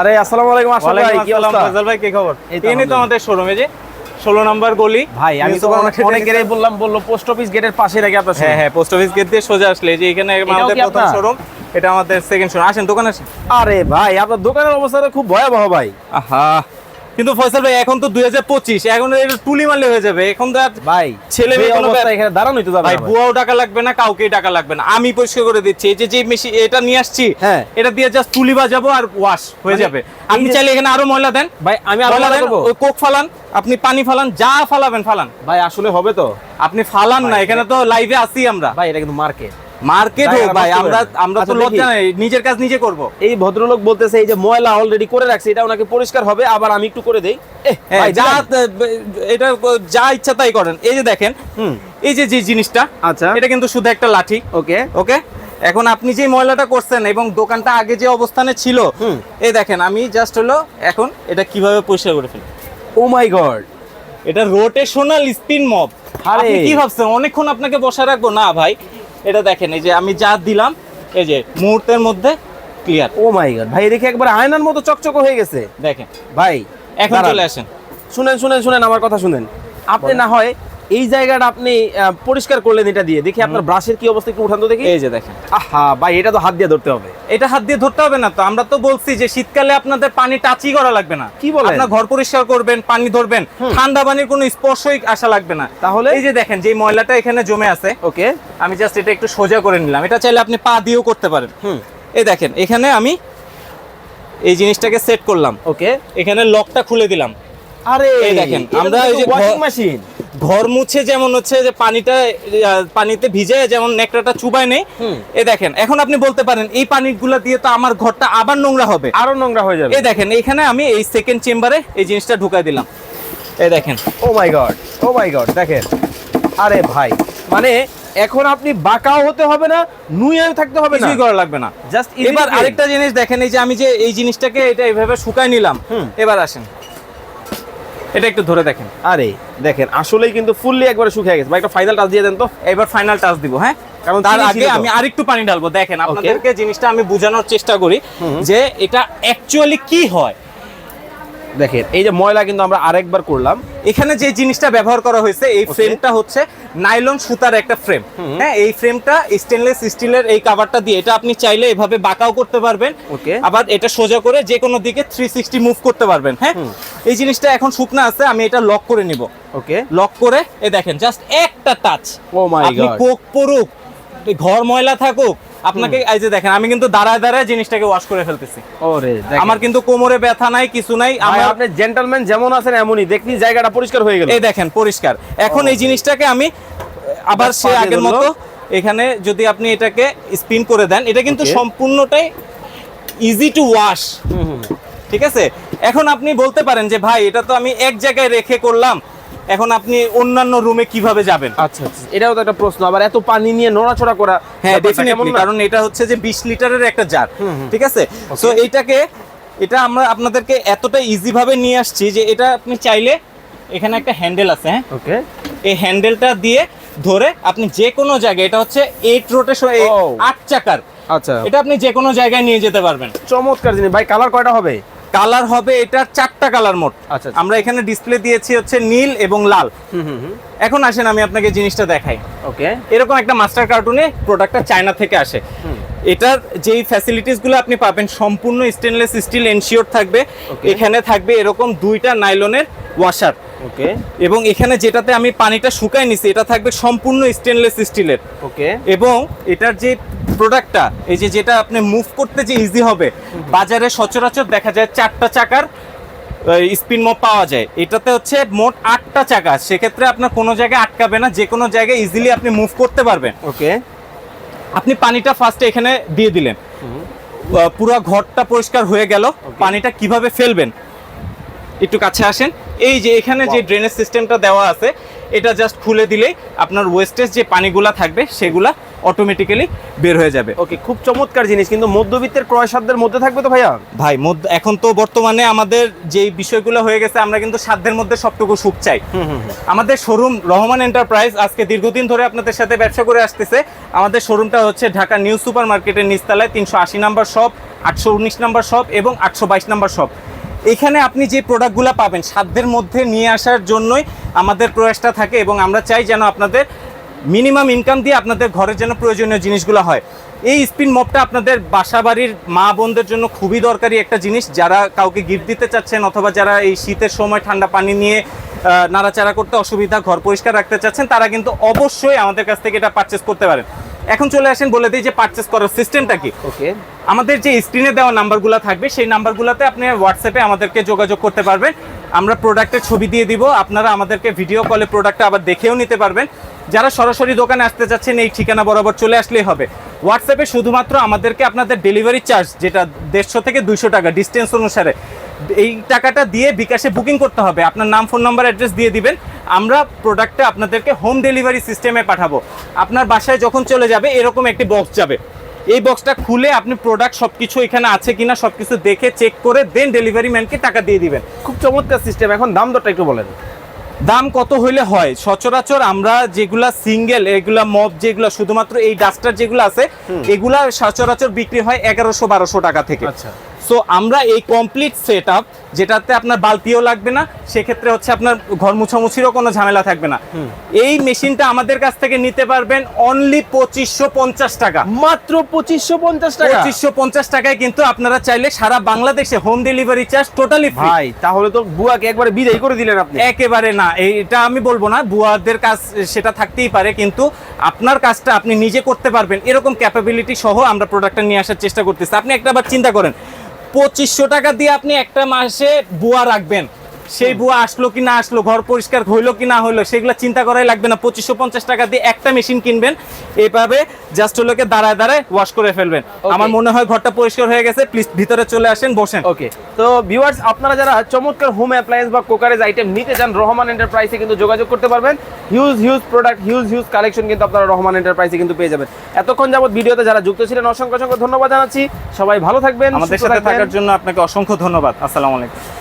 আরে আসসালামু আলাইকুম আশরাফ ভাই, কি অবস্থা? ফয়সাল ভাই, কি খবর? এই তো আমাদের শোরুমে যে 16 নম্বর গলি। ভাই আমি তো অনেক গেটেই বললো পোস্ট অফিস গেটের পাশে রেখে আপনার হ্যাঁ হ্যাঁ, পোস্ট অফিস গেট দিয়ে সোজা আসলে যে এখানে আমাদের প্রথম শোরুম, এটা আমাদের সেকেন্ড শোরুম। আসেন দোকানে আসেন। আরে ভাই আপনার দোকানের অবস্থা খুব ভয়াবহ ভাই। আহা, কিন্তু ফয়সাল ভাই এখন তো 2025, এখন এটা টুলি মারলে হয়ে যাবে। এখন তো আর ভাই ছেলে মেয়ে কোনো অবস্থা এখানে দাঁড়ানোই তো যাবে ভাই, না। বুয়াও টাকা লাগবে না, কাউকেই টাকা লাগবে না, আমি পরিষ্কার করে দিচ্ছি। এই যে মেশিন এটা নিয়ে আসছি, হ্যাঁ, এটা দিয়ে জাস্ট তুলি বাজাবো আর ওয়াশ হয়ে যাবে। আপনি চাইলে এখানে আরো ময়লা দেন ভাই, আমি আরো ময়লা ময়লা দেন, করব ওই কোক ফালান, আপনি পানি ফালান, যা ফালাবেন ফালান। ভাই আসলে হবে তো আপনি ফালান না, এখানে তো লাইভে আসি আমরা। ভাই, এটা কিন্তু মার্কেট হোক ভাই, আমরা তো লজ্জা নাই, নিজের কাজ নিজে করব। এই ভদ্রলোক বলতেছে এই যে ময়লা অলরেডি করে রাখছে, এটা ওনাকে পরিষ্কার হবে, আবার আমি একটু করে দেই। ভাই যা এটা যা ইচ্ছা তাই করেন। এই যে দেখেন, এই যে জিনিসটা, আচ্ছা, এটা কিন্তু শুধু একটা লাঠি। ওকে ওকে, এখন আপনি যে ময়লাটা করছেন এবং দোকানটা আগে যে অবস্থানে ছিল, এই দেখেন আমি জাস্ট হলো এখন এটা কিভাবে পরিষ্কার করে ফেলি। ও মাই গড, এটা রোটেশনাল স্পিন মপ। আপনি কি ভাবছেন অনেকক্ষণ আপনাকে বসা রাখবো? না ভাই, এটা দেখেন, এই যে আমি যা দিলাম, এই যে মুহূর্তের মধ্যে ক্লিয়ার। ও মাই গড ভাই, দেখে একবার আয়নার মতো চকচক হয়ে গেছে। দেখেন ভাই এখন চলে আসেন, শুনেন আমার কথা শুনেন। আপনি না হয় এই জায়গাটা আপনি পরিষ্কার করলেন এটা দিয়ে, দেখি আপনার ব্রাশের কি অবস্থা একটু উঠান তো দেখি। এই যে দেখেন। আহা ভাই, এটা তো হাত দিয়ে ধরতে হবে। এটা হাত দিয়ে ধরতে হবে না তো, আমরা তো বলছি যে শীতকালে আপনাদের পানি টাচই করা লাগবে না। কি বলেন? আপনার ঘর পরিষ্কার করবেন, পানি ধরবেন, ঠান্ডা পানির কোনো স্পর্শই আসা লাগবে না। তাহলে এই যে দেখেন, যে ময়লাটা এখানে জমে আছে, ওকে, আমি জাস্ট এটা একটু সোজা করে নিলাম। এটা চাইলে আপনি পা দিয়েও করতে পারেন। এই দেখেন, এখানে আমি এই জিনিসটাকে সেট করলাম। ওকে, এখানে লকটা খুলে দিলাম। আরে এই দেখেন, আমরা এই যে ওয়াশিং মেশিন, ঘর মুছে যেমন হচ্ছে যে পানিতে ভিজে যেমন নেকড়াটা চুবায় নেই, এই দেখেন। এখন আপনি বলতে পারেন এই পানিগুলো দিয়ে তো আমার ঘরটা আবার নোংরা হবে, আরো নোংরা হয়ে যাবে। এই দেখেন, এখানে আমি এই সেকেন্ড চেম্বারে এই জিনিসটা ঢুকাই দিলাম। এই দেখেন, ও মাই গড দেখেন। আরে ভাই, মানে এখন আপনি বাঁকাও হতে হবে না, নুইয়াও থাকতে হবে না, কিছুই করা লাগবে না। জাস্ট এবার আরেকটা জিনিস দেখেন, এই যে আমি যে এই জিনিসটাকে এটা এইভাবে শুকায় নিলাম। এবার আসেন, এটা একটু ধরে দেখেন। আরে দেখেন, আসলেই কিন্তু ফুললি একবারে শুকিয়ে গেছে। ভাই একটা ফাইনাল টাচ দিয়ে দেন তো। এবার ফাইনাল টাচ দিব, হ্যাঁ, কারণ তার আগে আমি আরেকটু পানি ঢালবো। দেখেন, আপনাদেরকে জিনিসটা আমি বোঝানোর চেষ্টা করি যে এটা অ্যাকচুয়ালি কি হয়। দেখেন, এই যে ময়লা কিন্তু আমরা আরেকবার করলাম। এখানে যে জিনিসটা ব্যবহার করা হয়েছে, এই ফ্রেমটা হচ্ছে নাইলন সুতার একটা ফ্রেম। হ্যাঁ, এই ফ্রেমটা স্টেনলেস স্টিলের এই কভারটা দিয়ে, এটা আপনি চাইলে এভাবে বাঁকাও করতে পারবেন, ওকে, আবার এটা সোজা করে যে কোনো দিকে 360 মুভ করতে পারবেন। হ্যাঁ, এই জিনিসটা এখন শুকনা আছে, আমি এটা লক করে নিব। ওকে, লক করে এই দেখেন, জাস্ট একটা টাচ। ও মাই গড, আপনি কোক পড়ুক, ঘর ময়লা থাকুক, আপনাকে এই যে দেখেন, আমি কিন্তু দাঁড়ায় জিনিসটাকে ওয়াশ করে ফেলতেছি। ওরে দেখেন, আমার কিন্তু কোমরে ব্যথা নাই, কিছু নাই। আপনি জেন্টলম্যান যেমন আছেন এমনই, দেখনি জায়গাটা পরিষ্কার হয়ে গেল। এই দেখেন পরিষ্কার। এখন এই জিনিসটাকে আমি আবার সে আগের মতো এখানে যদি আপনি এটাকে স্পিন করে দেন, এটা কিন্তু সম্পূর্ণটাই ইজি টু ওয়াশ। ঠিক আছে, এখন আপনি বলতে পারেন যে ভাই এটা তো আমি এক জায়গায় রেখে করলাম, এখন আপনি অন্যান্য রুমে কিভাবে যাবেন? আচ্ছা, এটাও তো একটা প্রশ্ন, আবার এত পানি নিয়ে নড়াচড়া করা। হ্যাঁ ডেফিনেটলি, কারণ এটা হচ্ছে যে 20 লিটারের একটা জার। ঠিক আছে, সো এটা আমরা আপনাদেরকে এতটা ইজি ভাবে নিয়ে আসছি যে এটা আপনি চাইলে, এখানে একটা হ্যান্ডেল আছে, হ্যাঁ, ওকে, এই হ্যান্ডেলটা দিয়ে ধরে আপনি যে কোনো জায়গায়, এটা হচ্ছে 8 রোটেশন, 8 চাকার। আচ্ছা, এটা আপনি যে কোনো জায়গায় নিয়ে যেতে পারবেন। চমৎকার জিনিস ভাই। কালার কয়টা হবে? কালার হবে এটার 4টা কালার মোট। আচ্ছা, আমরা এখানে ডিসপ্লে দিয়েছি হচ্ছে নীল এবং লাল। এখন আসেন আমি আপনাকে জিনিসটা দেখাই। ওকে, এরকম একটা মাস্টার কার্টুনে প্রোডাক্টটা চায়না থেকে আসে। এটার যেই ফ্যাসিলিটিসগুলো আপনি পাবেন সম্পূর্ণ স্টেনলেস স্টিল এনশিওর থাকবে। এখানে থাকবে এরকম 2টা নাইলনের ওয়াশার। ওকে, এবং এখানে যেটাতে আমি পানিটা শুকাই নিছি, এটা থাকবে সম্পূর্ণ স্টেনলেস স্টিলের। ওকে, এবং এটার যে প্রোডাক্টটা, এই যে যেটা আপনি মুভ করতে যে ইজি হবে, বাজারে সচরাচর দেখা যায় 4টা চাকার স্পিন মপ পাওয়া যায়। এটাতে হচ্ছে মোট 8টা চাকা, সেক্ষেত্রে আপনার কোনো জায়গায় আটকাবে না, যে কোনো জায়গায় ইজিলি আপনি মুভ করতে পারবেন। ওকে, আপনি পানিটা ফার্স্টে এখানে দিয়ে দিলেন, পুরো ঘরটা পরিষ্কার হয়ে গেল। পানিটা কিভাবে ফেলবেন, একটু কাছে আসেন। এই যে এখানে যে ড্রেনেজ সিস্টেমটা দেওয়া আছে, এটা জাস্ট খুলে দিলেই আপনার ওয়েস্টেজ যে পানিগুলা থাকবে সেগুলা অটোমেটিক্যালি বের হয়ে যাবে। ওকে, খুব চমৎকার জিনিস। কিন্তু মধ্যবিত্তের ক্রয় সাধ্যের মধ্যে থাকবে তো ভাইয়া? ভাই এখন তো বর্তমানে আমাদের যে বিষয়গুলো হয়ে গেছে, আমরা কিন্তু সাধ্যের মধ্যে সবটুকু সুখ চাই। আমাদের শোরুম রহমান এন্টারপ্রাইজ আজকে দীর্ঘদিন ধরে আপনাদের সাথে ব্যবসা করে আসতেছে। আমাদের শোরুমটা হচ্ছে ঢাকা নিউ সুপার মার্কেটের নিচতলায় 380 নাম্বার শপ, 819 নাম্বার শপ এবং 822 নাম্বার শপ। এখানে আপনি যে প্রোডাক্টগুলো পাবেন সাধ্যের মধ্যে নিয়ে আসার জন্যই আমাদের প্রয়াসটা থাকে, এবং আমরা চাই যেন আপনাদের মিনিমাম ইনকাম দিয়ে আপনাদের ঘরের যেন প্রয়োজনীয় জিনিসগুলো হয়। এই স্পিন মপটা আপনাদের বাসা বাড়ির মা বোনদের জন্য খুবই দরকারি একটা জিনিস, যারা কাউকে গিফট দিতে চাচ্ছেন অথবা যারা এই শীতের সময় ঠান্ডা পানি নিয়ে নাড়াচাড়া করতে অসুবিধা, ঘর পরিষ্কার রাখতে চাচ্ছেন, তারা কিন্তু অবশ্যই আমাদের কাছ থেকে এটা পারচেস করতে পারেন। এখন চলে আসেন বলে দিই যে পারচেস করার সিস্টেমটা কি। ওকে, আমাদের যে স্ক্রিনে দেওয়া নাম্বারগুলো থাকবে সেই নাম্বারগুলোতে আপনি হোয়াটসঅ্যাপে আমাদেরকে যোগাযোগ করতে পারবেন। আমরা প্রোডাক্টের ছবি দিয়ে দিব, আপনারা আমাদেরকে ভিডিও কলে প্রোডাক্টটা আবার দেখেও নিতে পারবেন। যারা সরাসরি দোকানে আসতে যাচ্ছেন এই ঠিকানা বরাবর চলে আসলেই হবে। হোয়াটসঅ্যাপে শুধুমাত্র আমাদেরকে আপনাদের ডেলিভারি চার্জ যেটা 150 থেকে 200 টাকা ডিস্টেন্স অনুসারে, এই টাকাটা দিয়ে বিকাশে বুকিং করতে হবে। আপনার নাম, ফোন নাম্বার, অ্যাড্রেস দিয়ে দিবেন, আমরা প্রোডাক্টটা আপনাদেরকে হোম ডেলিভারি সিস্টেমে পাঠাবো। আপনার বাসায় যখন চলে যাবে এরকম একটি বক্স যাবে, এই বক্সটা খুলে আপনি প্রোডাক্ট সবকিছু এখানে আছে কিনা সবকিছু দেখে চেক করে দেন ডেলিভারি ম্যানকে টাকা দিয়ে দিবেন। খুব চমৎকার সিস্টেম। এখন দাম দরটা একটু বলেন। দাম কত হইলে হয়? সচরাচর আমরা যেগুলা সিঙ্গেল, এগুলা মপ যেগুলো শুধুমাত্র এই ডাস্টার যেগুলো আছে, এগুলা সচরাচর বিক্রি হয় 1100-1200 টাকা থেকে। আচ্ছা, সো আমরা এই কমপ্লিট সেট আপ, যেটাতে আপনার বালতিও লাগবে না, সেক্ষেত্রে হচ্ছে আপনার ঘর মুছামুছিরও কোনো ঝামেলা থাকবে না, এই মেশিনটা আমাদের কাছ থেকে নিতে পারবেন অনলি 2550 টাকা। মাত্র 2550 টাকা। 2550 টাকায় কিন্তু আপনারা চাইলে সারা বাংলাদেশে home delivery charge totally free. ভাই তাহলে তো বুয়াকে একবারে বিদায় করে দিলেন আপনি। একেবারে না, এটা আমি বলবো না, বুয়াদের কাজ সেটা থাকতেই পারে, কিন্তু আপনার কাজটা আপনি নিজে করতে পারবেন এরকম ক্যাপাবিলিটি সহ আমরা প্রোডাক্টটা নিয়ে আসার চেষ্টা করতেছি। আপনি একটা বার চিন্তা করেন, 2500 টাকা দিয়ে আপনি একটা মাসে বুয়া রাখবেন, সেই বুয়া আসলো কি না আসলো, ঘর পরিষ্কার হইলো কি না হইলো, সেগুলো চিন্তা করাই লাগবে না। 2550 টাকা দিয়ে একটা মেশিন কিনবেন, এইভাবে জাস্ট হলোকে দাঁড়ায় দাঁড়ায় ওয়াশ করে ফেলবেন। আমার মনে হয় ঘরটা পরিষ্কার হয়ে গেছে। প্লিজ ভিতরে চলে আসেন, বসেন। ওকে, তো ভিউয়ার্স, আপনারা যারা চমৎকার হোম অ্যাপ্লায়েন্স বা কুকারেজ আইটেম নিতে চান, রহমান এন্টারপ্রাইজে কিন্তু যোগাযোগ করতে পারবেন। হিউজ প্রোডাক্ট, হিউজ কালেকশন কিন্তু আপনারা রহমান এন্টারপ্রাইজে কিন্তু পেয়ে যাবেন। এতক্ষণ যাবত ভিডিওতে যারা যুক্ত ছিলেন অসংখ্য ধন্যবাদ জানাচ্ছি। সবাই ভালো থাকবেন, আমাদের সাথে থাকার জন্য আপনাকে অসংখ্য ধন্যবাদ। আসসালামু আলাইকুম।